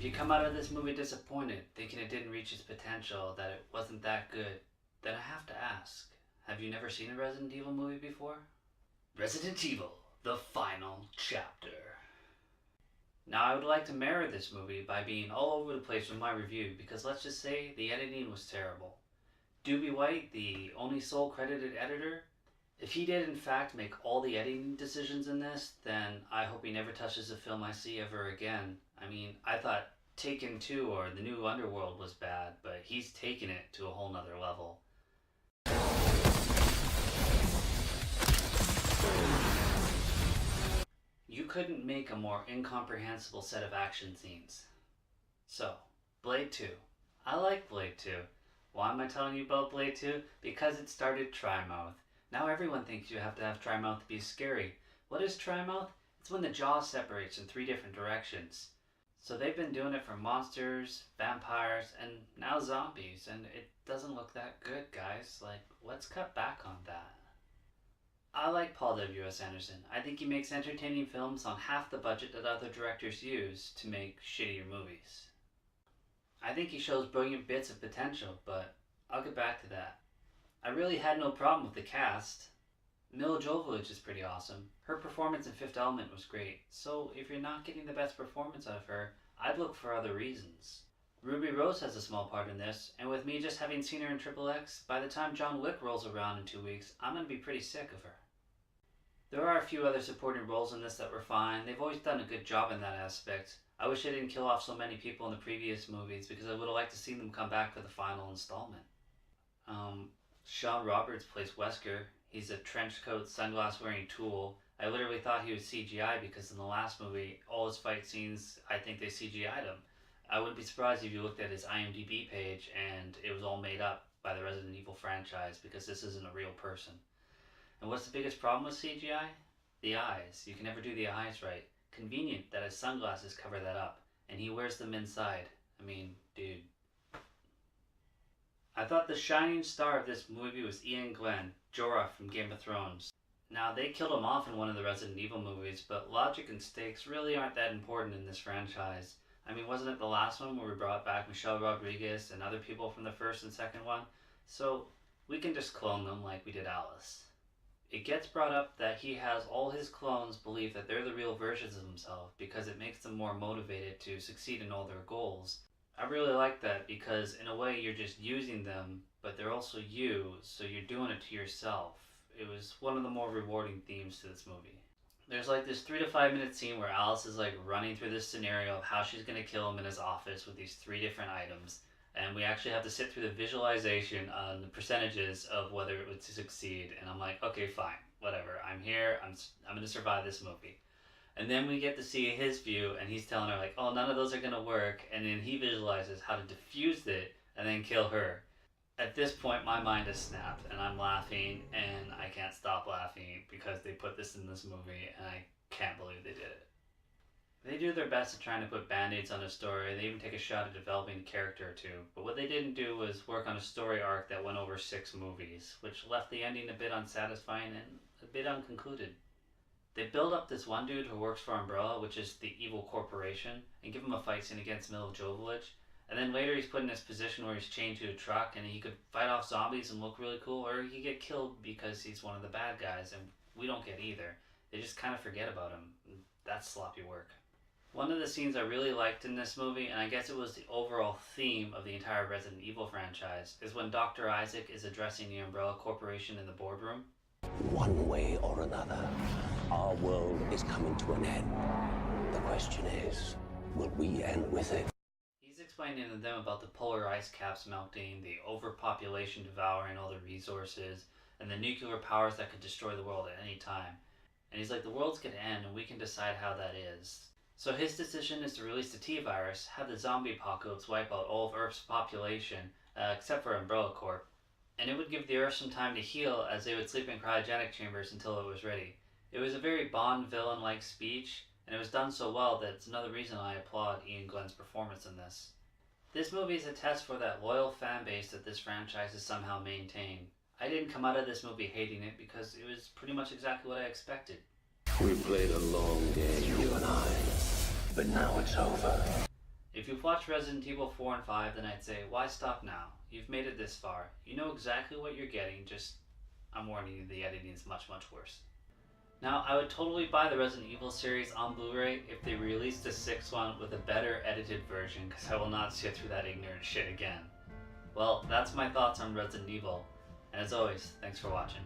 If you come out of this movie disappointed, thinking it didn't reach its potential, that it wasn't that good, then I have to ask, have you never seen a Resident Evil movie before? Resident Evil, the final chapter. Now I would like to mirror this movie by being all over the place with my review, because let's just say the editing was terrible. Doobie White, the only sole credited editor, if he did in fact make all the editing decisions in this, then I hope he never touches a film I see ever again. I mean, I thought Taken 2 or The New Underworld was bad, but he's taken it to a whole nother level. You couldn't make a more incomprehensible set of action scenes. So, Blade 2. I like Blade 2. Why am I telling you about Blade 2? Because it started Trimouth. Now everyone thinks you have to have Trimouth to be scary. What is Trimouth? It's when the jaw separates in 3 different directions. So they've been doing it for monsters, vampires, and now zombies, and it doesn't look that good, guys. Like, let's cut back on that. I like Paul W.S. Anderson. I think he makes entertaining films on half the budget that other directors use to make shittier movies. I think he shows brilliant bits of potential, but I'll get back to that. I really had no problem with the cast. Mila Jovovich is pretty awesome. Her performance in Fifth Element was great, so if you're not getting the best performance out of her, I'd look for other reasons. Ruby Rose has a small part in this, and with me just having seen her in Triple X, by the time John Wick rolls around in 2 weeks, I'm going to be pretty sick of her. There are a few other supporting roles in this that were fine. They've always done a good job in that aspect. I wish they didn't kill off so many people in the previous movies, because I would have liked to see them come back for the final installment. Sean Roberts plays Wesker. He's a trench coat, sunglass wearing tool. I literally thought he was CGI because in the last movie, all his fight scenes, I think they CGI'd him. I wouldn't be surprised if you looked at his IMDb page and it was all made up by the Resident Evil franchise, because this isn't a real person. And what's the biggest problem with CGI? The eyes. You can never do the eyes right. Convenient that his sunglasses cover that up, and he wears them inside. I mean, dude. I thought the shining star of this movie was Ian Glenn, Jorah from Game of Thrones. Now, they killed him off in one of the Resident Evil movies, but logic and stakes really aren't that important in this franchise. I mean, wasn't it the last one where we brought back Michelle Rodriguez and other people from the first and second one? So, we can just clone them like we did Alice. It gets brought up that he has all his clones believe that they're the real versions of himself because it makes them more motivated to succeed in all their goals. I really like that because in a way you're just using them, but they're also you, so you're doing it to yourself. It was one of the more rewarding themes to this movie. There's like this 3 to 5 minute scene where Alice is like running through this scenario of how she's going to kill him in his office with these 3 different items. And we actually have to sit through the visualization on the percentages of whether it would succeed. And I'm like, okay, fine, whatever. I'm here. I'm going to survive this movie. And then we get to see his view, and he's telling her like, oh, none of those are going to work. And then he visualizes how to defuse it and then kill her. At this point, my mind has snapped, and I'm laughing, and I can't stop laughing because they put this in this movie, and I can't believe they did it. They do their best at trying to put band-aids on a story. They even take a shot at developing a character or two. But what they didn't do was work on a story arc that went over 6 movies, which left the ending a bit unsatisfying and a bit unconcluded. They build up this one dude who works for Umbrella, which is the evil corporation, and give him a fight scene against Mila Jovovich. And then later he's put in this position where he's chained to a truck and he could fight off zombies and look really cool, or he could get killed because he's one of the bad guys, and we don't get either. They just kind of forget about him. That's sloppy work. One of the scenes I really liked in this movie, and I guess it was the overall theme of the entire Resident Evil franchise, is when Dr. Isaac is addressing the Umbrella Corporation in the boardroom. One way or another, our world is coming to an end. The question is, will we end with it? He's explaining to them about the polar ice caps melting, the overpopulation devouring all the resources, and the nuclear powers that could destroy the world at any time. And he's like, the world's gonna end and we can decide how that is. So his decision is to release the T-virus, have the zombie apocalypse wipe out all of Earth's population, except for Umbrella Corp. And it would give the Earth some time to heal as they would sleep in cryogenic chambers until it was ready. It was a very Bond villain-like speech, and it was done so well that it's another reason I applaud Ian Glenn's performance in this. This movie is a test for that loyal fan base that this franchise has somehow maintained. I didn't come out of this movie hating it because it was pretty much exactly what I expected. We played a long game, you and I, but now it's over. If you've watched Resident Evil 4 and 5, then I'd say, why stop now? You've made it this far. You know exactly what you're getting, just I'm warning you, the editing is much, much worse. Now, I would totally buy the Resident Evil series on Blu-ray if they released a sixth one with a better edited version, because I will not sit through that ignorant shit again. Well, that's my thoughts on Resident Evil, and as always, thanks for watching.